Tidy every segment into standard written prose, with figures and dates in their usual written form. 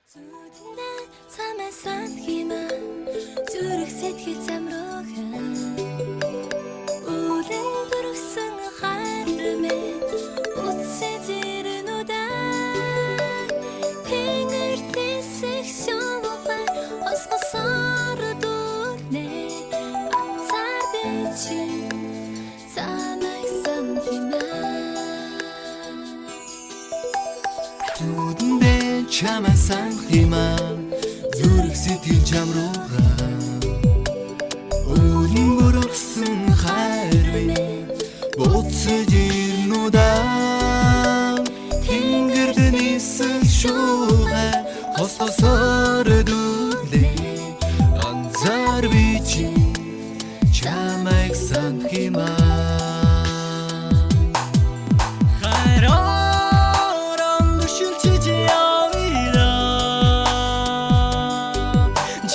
Цамасан химэн зүрх сэтгэл замруухан үлэн дөрвсөн хармэн утсаж ирнүүдээ тэнгэртээ секшоогоо осгосоор дүүрнэ цаар бичи цамасан химэн зүдэндээ чамасан химэн зүрх сэтгэл замруухан үлэн дөрвсөн хармэн утсаж ирнүүдээ тэнгэртээ секшоогоо осгосоор дүүрнэ цаар бичи чамасан химэн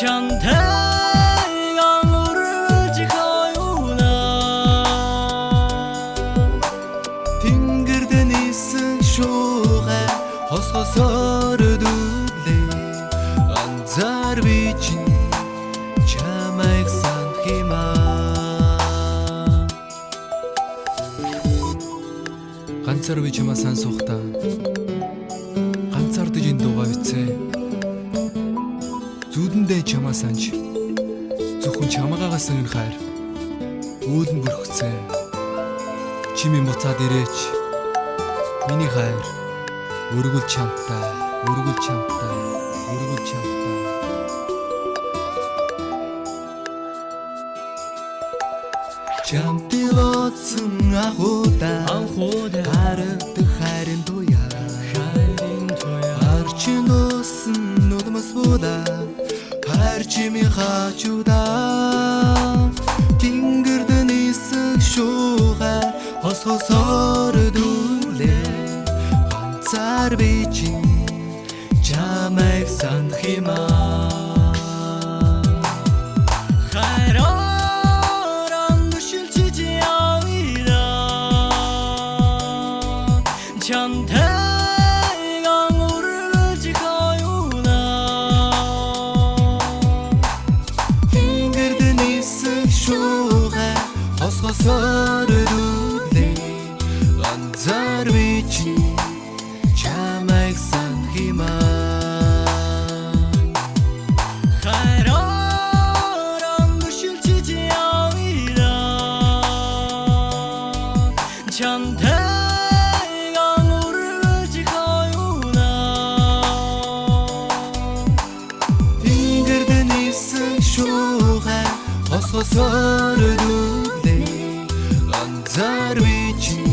찬태강 오르지 가요나 тэнгэрдэн исэн шууга хосгосоор дүүлээ анзаар би чинь чамайг санхимаа ганцаар би чамаа сансуухтаа ганцаардаж энэ дуугаа бицээ зүудэндээ чамаа санж зөвхөн чамаагаа сангин хайр үүлэн бүрхцээ чими буцаад ирээч миний хайр өргөл чамтай өргөл чамтай өргөл чамтай чамтай лоцсон анхудаа харагдах хайрын туяа харчин уусан нүдмэс буудаа харчими хачудаа тэнгэрдэн исэн шууга хосгосоор дүүлээ ганцаар би чинь чамайг санхимаа 찬태강 오르지 가요나 тэнгэрдэн исэн шууга хосгосоор дүүлээ ганцаар би чинь чамайг санхимаа 찬태강 오르지 가요나 тэнгэрдэн исэн шууга хосгосоор дүүлээ ганцаар би чинь